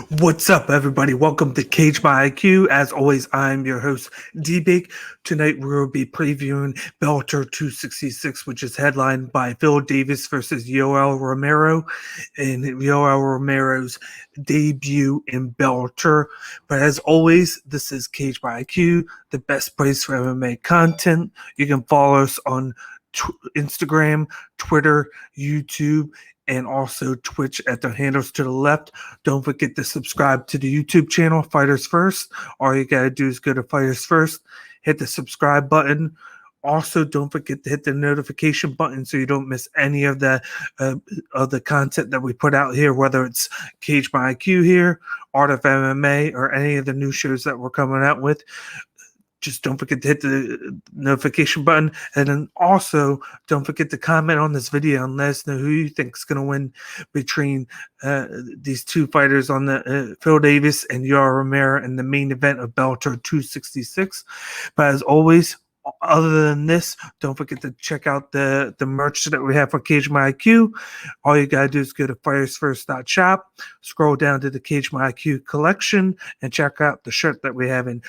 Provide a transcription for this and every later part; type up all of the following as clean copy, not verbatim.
What's up, everybody? Welcome to Cage My IQ. As always, I'm your host, D-Big. Tonight, we'll be previewing Bellator 266, which is headlined by Phil Davis versus Yoel Romero, and Yoel Romero's debut in Bellator. But as always, this is Cage My IQ, the best place for MMA content. You can follow us on Instagram, Twitter, YouTube, and also Twitch at the handles to the left. Don't forget to subscribe to the YouTube channel, Fighters First. All you gotta do is go to Fighters First, hit the subscribe button. Also, don't forget to hit the notification button so you don't miss any of the content that we put out here, whether it's Cage My IQ here, Art of MMA, or any of the new shows that we're coming out with. Just don't forget to hit the notification button. And then also, don't forget to comment on this video and let us know who you think is going to win between these two fighters on the Phil Davis and Yoel Romero in the main event of Bellator 266. But as always, other than this, don't forget to check out the merch that we have for Cage My IQ. All you gotta do is go to fightersfirst.shop, scroll down to the Cage My IQ collection, and check out the shirt that we have in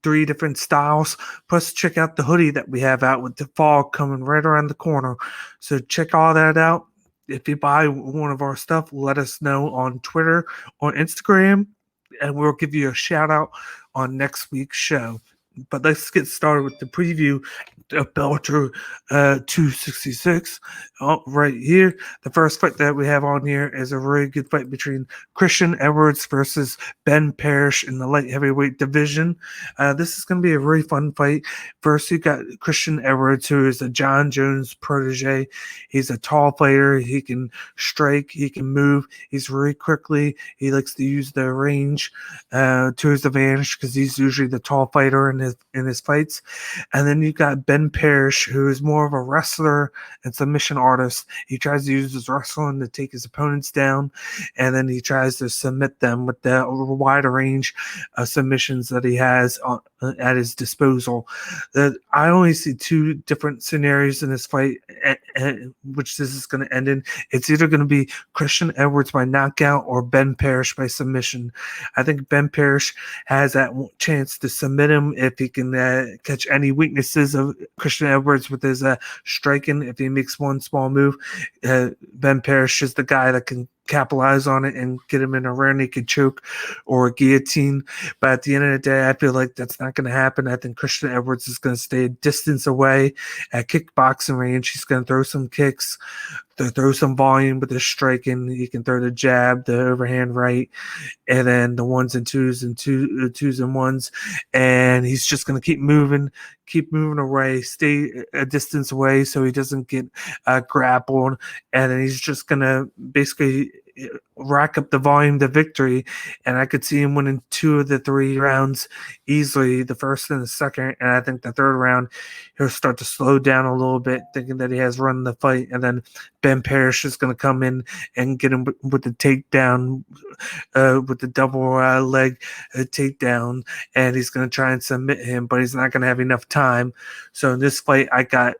3 different styles. Plus, check out the hoodie that we have out with the fall coming right around the corner. So check all that out. If you buy one of our stuff, let us know on Twitter or Instagram, and we'll give you a shout out on next week's show. But let's get started with the preview of Bellator 266. Right here, the first fight that we have on here is a really good fight between Christian Edwards versus Ben Parrish in the light heavyweight division. This is going to be a really fun fight. First, you got Christian Edwards, who is a John Jones protege. He's a tall fighter. He can strike. He can move. He's really quickly. He likes to use the range to his advantage because he's usually the tall fighter in his fights. And then you got Ben Parrish, who is more of a wrestler and submission artist. He tries to use his wrestling to take his opponents down, and then he tries to submit them with the wider range of submissions that he has at his disposal. I only see 2 different scenarios in this fight, which this is going to end in. It's either going to be Christian Edwards by knockout or Ben Parrish by submission. I think Ben Parrish has that chance to submit him if he can catch any weaknesses of Christian Edwards with his striking. If he makes one small move, Ben Parrish is the guy that can capitalize on it and get him in a rear naked choke or a guillotine. But at the end of the day, I feel like that's not going to happen. I think Christian Edwards is going to stay a distance away at kickboxing range. He's going to throw some kicks, to throw some volume with his striking. He can throw the jab, the overhand right, and then the ones and twos and twos and ones. And he's just going to keep moving away, stay a distance away so he doesn't get grappled. And then he's just going to basically rack up the volume to victory. And I could see him winning 2 of the 3 rounds easily, the first and the second. And I think the third round, he'll start to slow down a little bit, thinking that he has run the fight. And then Ben Parrish is going to come in and get him with the takedown, with the double leg takedown. And he's going to try and submit him, but he's not going to have enough time. So in this fight, I got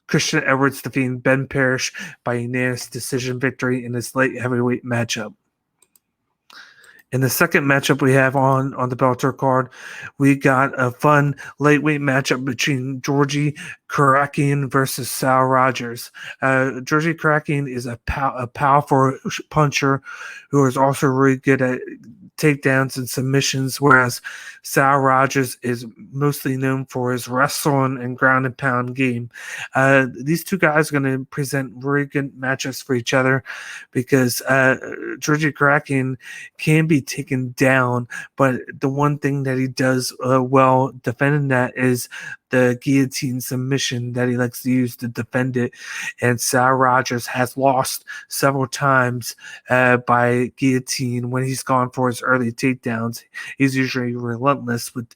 Christian Edwards defeating Ben Parrish by unanimous decision victory in this light heavyweight matchup. In the second matchup we have on the Bellator card, we got a fun lightweight matchup between Georgi Karakhanyan versus Saul Rogers. Georgi Karakhanyan is a powerful puncher who is also really good at takedowns and submissions, whereas Saul Rogers is mostly known for his wrestling and ground and pound game. These 2 guys are going to present really good matchups for each other because Georgi Karakhanyan can be taken down, but the one thing that he does well defending that is the guillotine submission that he likes to use to defend it. And Saul Rogers has lost several times by guillotine when he's gone for his early takedowns. He's usually relentless with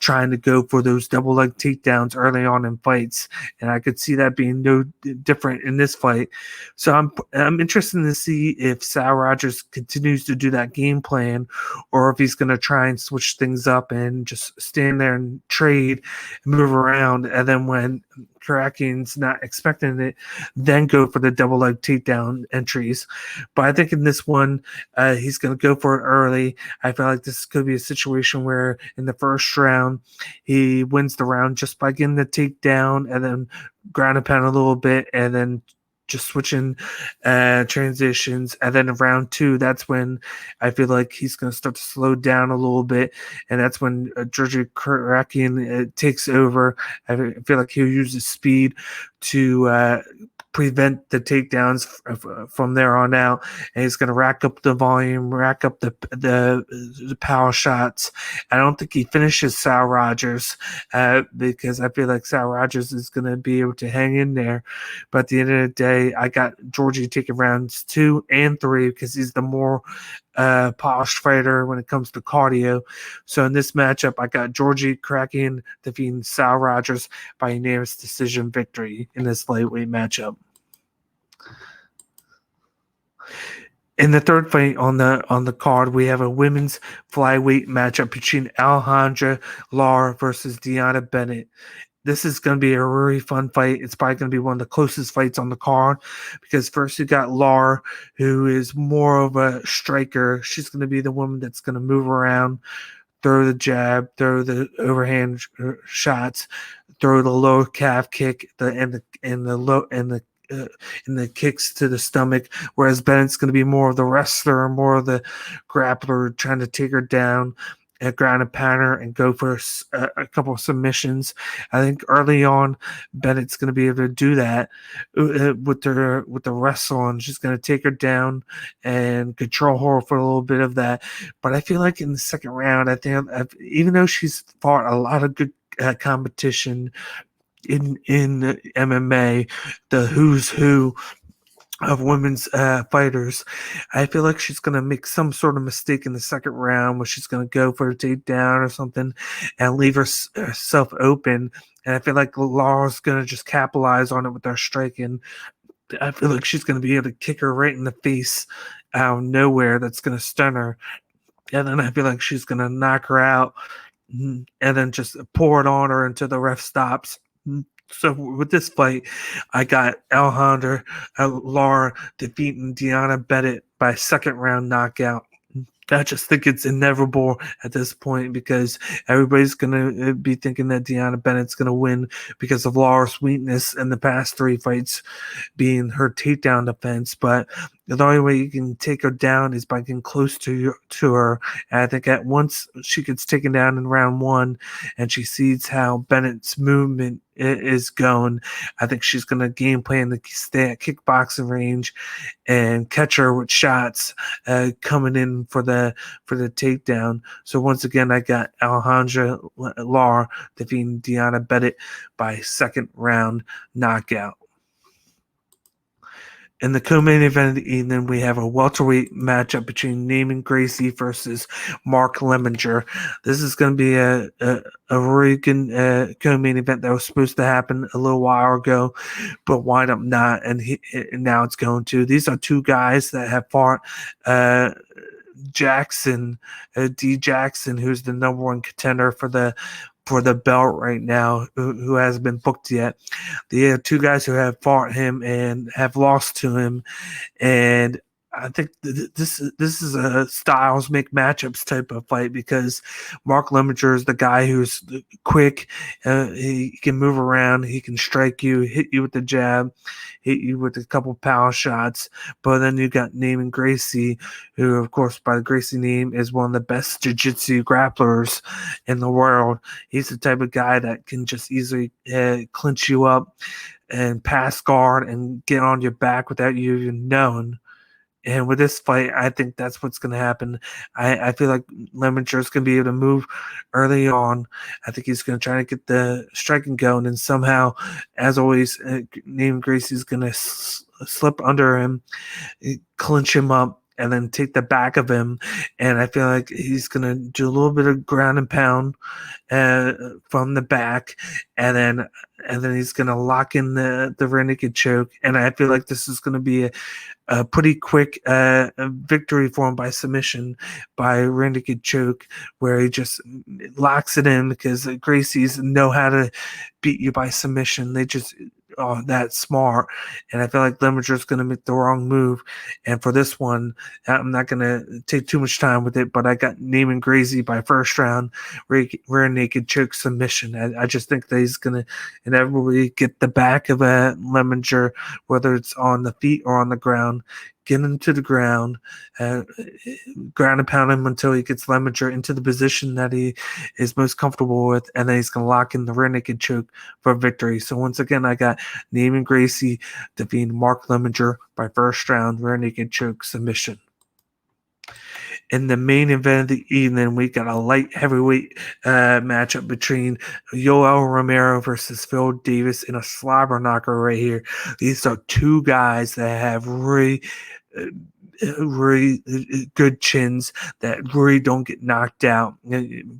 trying to go for those double leg takedowns early on in fights. And I could see that being no different in this fight. So I'm interested to see if Saul Rogers continues to do that game plan, or if he's going to try and switch things up and just stand there and trade and move around, and then when Karakhanyan's not expecting it, then go for the double leg takedown entries. But I think in this one, he's going to go for it early. I feel like this could be a situation where in the first round, he wins the round just by getting the takedown and then ground and pound a little bit, and then just switching transitions. And then in round two, that's when I feel like he's going to start to slow down a little bit. And that's when Georgi Karakhanyan takes over. I feel like he'll use his speed to prevent the takedowns from there on out, and he's going to rack up the volume, rack up the power shots. I don't think he finishes Sal Rogers because I feel like Sal Rogers is going to be able to hang in there. But at the end of the day, I got Georgi taking rounds 2 and 3 because he's the more polished fighter when it comes to cardio. So in this matchup, I got Georgi Karakhanyan defeating Sal Rogers by unanimous decision victory in this lightweight matchup. In the third fight on the card, we have a women's flyweight matchup between Alejandra Lara versus DeAnna Bennett. This is going to be a really fun fight. It's probably going to be one of the closest fights on the card because first you got Lara, who is more of a striker. She's going to be the woman that's going to move around, throw the jab, throw the overhand shots, throw the low calf kick, and the kicks to the stomach, whereas Bennett's going to be more of the wrestler, more of the grappler, trying to take her down and ground and pound her and go for a couple of submissions. I think early on, Bennett's going to be able to do that with the wrestle, and she's going to take her down and control her for a little bit of that. But I feel like in the second round, I think even though she's fought a lot of good competition in MMA, the who's who of women's fighters, I feel like she's going to make some sort of mistake in the second round where she's going to go for a takedown or something and leave herself open. And I feel like Lara's going to just capitalize on it with her striking. I feel like she's going to be able to kick her right in the face out of nowhere. That's going to stun her. And then I feel like she's going to knock her out and then just pour it on her until the ref stops. So with this fight, I got Alejandra Lara defeating DeAnna Bennett by second round knockout. I just think it's inevitable at this point because everybody's going to be thinking that DeAnna Bennett's going to win because of Lara's weakness in the past 3 fights being her takedown defense. But the only way you can take her down is by getting close to her. And I think at once she gets taken down in round 1 and she sees how Bennett's movement is going, I think she's going to game plan to stay at kickboxing range and catch her with shots coming in for the takedown. So once again, I got Alejandra Lara defeating DeAnna Bennett by second round knockout. In the co-main event of the evening, we have a welterweight matchup between Neiman Gracie versus Mark Lemminger. This is going to be a really good co-main event that was supposed to happen a little while ago, but wind up not, and now it's going to. These are 2 guys that have fought Jackson, D. Jackson, who's the number 1 contender for the belt right now, who hasn't been booked yet. They are 2 guys who have fought him and have lost to him, and I think this is a styles make matchups type of fight because Mark Lemminger is the guy who's quick. He can move around. He can strike you, hit you with the jab, hit you with a couple power shots. But then you got Neiman Gracie, who, of course, by the Gracie name, is one of the best jiu-jitsu grapplers in the world. He's the type of guy that can just easily clinch you up and pass guard and get on your back without you even knowing. And with this fight, I think that's what's going to happen. I feel like Lemminger is going to be able to move early on. I think he's going to try to get the striking going. And somehow, as always, Neiman Gracie is going to slip under him, clinch him up, and then take the back of him. And I feel like he's going to do a little bit of ground and pound from the back, and then he's going to lock in the rear naked choke. And I feel like this is going to be a pretty quick victory for him by submission, by rear naked choke, where he just locks it in, because Gracie's know how to beat you by submission. They just are that smart. And I feel like Lemminger's going to make the wrong move. And for this one, I'm not going to take too much time with it, but I got Neiman Gracie by first round rear naked choke submission. I just think that he's going to inevitably get the back of a Lemminger, whether it's on the feet or on the ground, get him to the ground, ground and pound him until he gets Lemminger into the position that he is most comfortable with, and then he's going to lock in the rear naked choke for victory. So once again, I got Neiman Gracie defeating Mark Lemminger by first round rear naked choke submission. In the main event of the evening, we got a light heavyweight matchup between Yoel Romero versus Phil Davis in a slobber knocker right here. These are two guys that have really good chins that really don't get knocked out.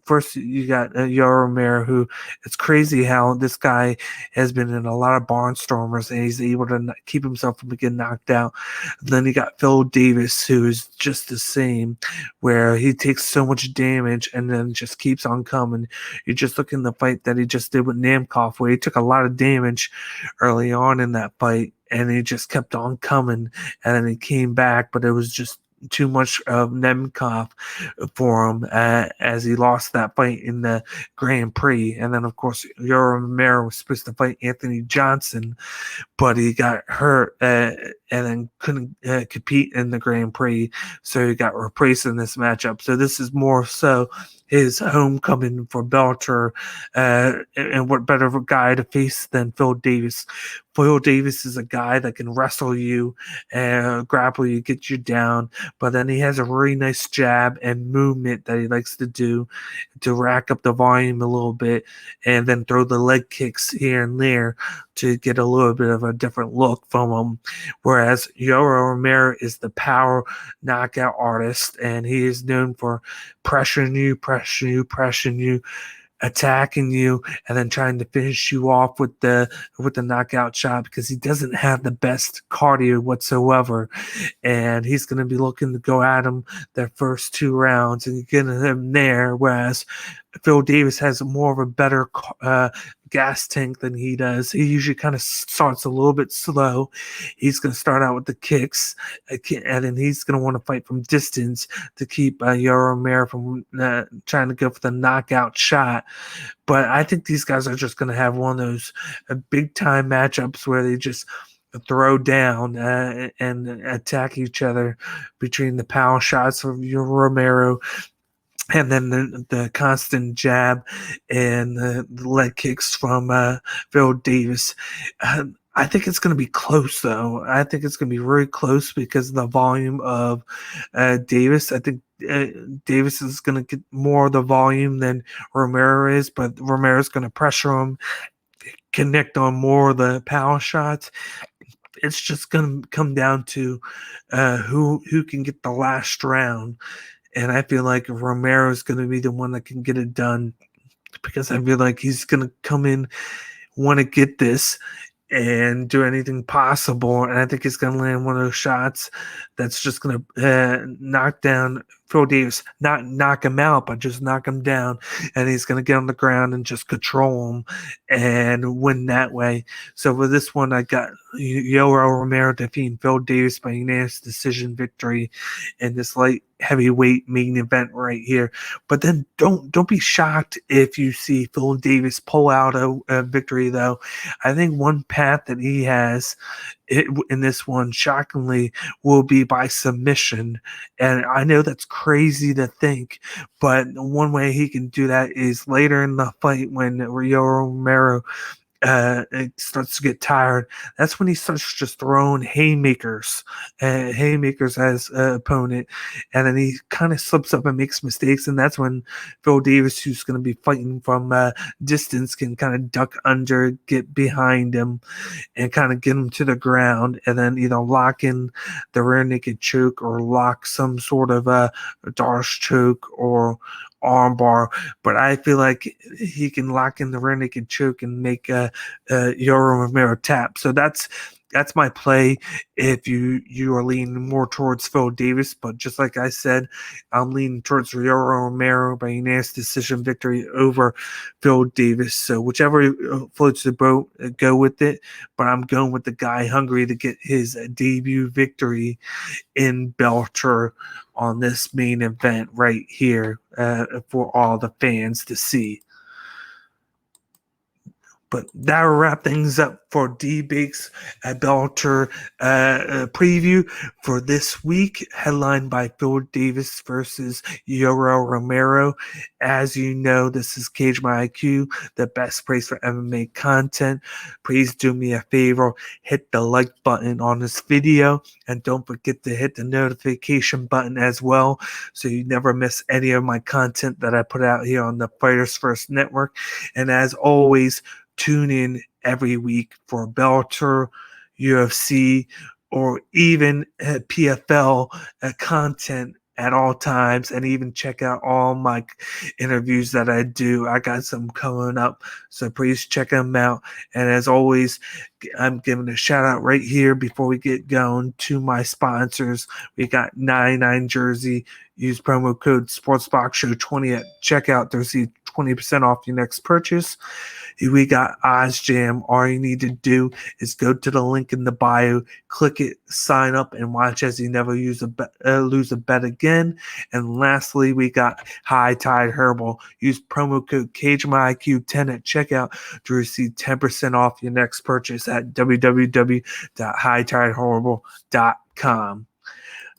First, you got Yoel Romero, who it's crazy how this guy has been in a lot of barnstormers and he's able to keep himself from getting knocked out. Then you got Phil Davis, who is just the same, where he takes so much damage and then just keeps on coming. You just look in the fight that he just did with Nemkov, where he took a lot of damage early on in that fight, and he just kept on coming, and then he came back, but it was just too much of Nemkov for him as he lost that fight in the Grand Prix. And then, of course, Yoel Romero was supposed to fight Anthony Johnson, but he got hurt and then couldn't compete in the Grand Prix, so he got replaced in this matchup. So this is more so his homecoming for Bellator, and what better guy to face than Phil Davis. Phil Davis is a guy that can wrestle you, grapple you, get you down, but then he has a really nice jab and movement that he likes to do to rack up the volume a little bit, and then throw the leg kicks here and there to get a little bit of a different look from him. Whereas Yoel Romero is the power knockout artist, and he is known for pressuring you, attacking you, and then trying to finish you off with the knockout shot, because he doesn't have the best cardio whatsoever, and he's going to be looking to go at him the first two rounds and get him there. Whereas Phil Davis has more of a better gas tank than he does. He usually kind of starts a little bit slow. He's going to start out with the kicks, and then he's going to want to fight from distance to keep Yoel Romero from trying to go for the knockout shot. But I think these guys are just going to have one of those big time matchups where they just throw down and attack each other between the power shots of Yoel Romero, and then the constant jab and the leg kicks from Phil Davis. I think it's going to be close, though. I think it's going to be very close because of the volume of Davis. I think Davis is going to get more of the volume than Romero is, but Romero's going to pressure him, connect on more of the power shots. It's just going to come down to who can get the last round. And I feel like Romero is going to be the one that can get it done, because I feel like he's going to come in, want to get this, and do anything possible. And I think he's going to land one of those shots that's just going to knock down Phil Davis, not knock him out, but just knock him down. And he's going to get on the ground and just control him and win that way. So for this one, I got Yoel Romero defeating Phil Davis by unanimous decision victory in this light heavyweight main event right here. But then don't be shocked if you see Phil Davis pull out a victory, though. I think one path that he has in this one, shockingly, will be by submission. And I know that's crazy to think, but one way he can do that is later in the fight when Yoel Romero it starts to get tired, that's when he starts just throwing haymakers as an opponent, and then he kind of slips up and makes mistakes, and that's when Phil Davis, who's going to be fighting from distance, can kind of duck under, get behind him, and kind of get him to the ground, and then either lock in the rear naked choke or lock some sort of a Darce choke or armbar. But I feel like he can lock in the rear naked choke and make Yoel Romero tap. So that's my play if you are leaning more towards Phil Davis. But just like I said, I'm leaning towards Yoel Romero by unanimous decision victory over Phil Davis. So whichever floats the boat, go with it. But I'm going with the guy hungry to get his debut victory in Bellator on this main event right here for all the fans to see. But that'll wrap things up for D-Bake's Bellator preview for this week, headlined by Phil Davis versus Yoel Romero. As you know, this is Cage My IQ, the best place for MMA content. Please do me a favor, hit the like button on this video, and don't forget to hit the notification button as well, so you never miss any of my content that I put out here on the Fighters First Network. And as always, tune in every week for Bellator, UFC, or even PFL content at all times, and even check out all my interviews that I do. I got some coming up, so please check them out. And as always, I'm giving a shout out right here before we get going to my sponsors. We got 99 Jersey. Use promo code SportsBoxShow20 at checkout to receive 20% off your next purchase. We got Oddsjam. All you need to do is go to the link in the bio, click it, sign up, and watch as you never lose a bet again. And lastly, we got High Tide Herbal. Use promo code CageMyIQ10 at checkout to receive 10% off your next purchase at www.hightideherbal.com.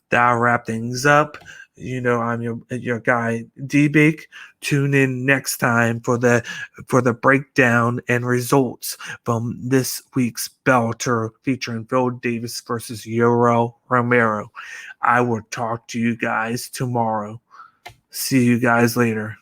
That'll wrap things up. You know, I'm your guy D-Bake. Tune in next time for the breakdown and results from this week's Bellator featuring Phil Davis versus Yoel Romero. I will talk to you guys tomorrow. See you guys later.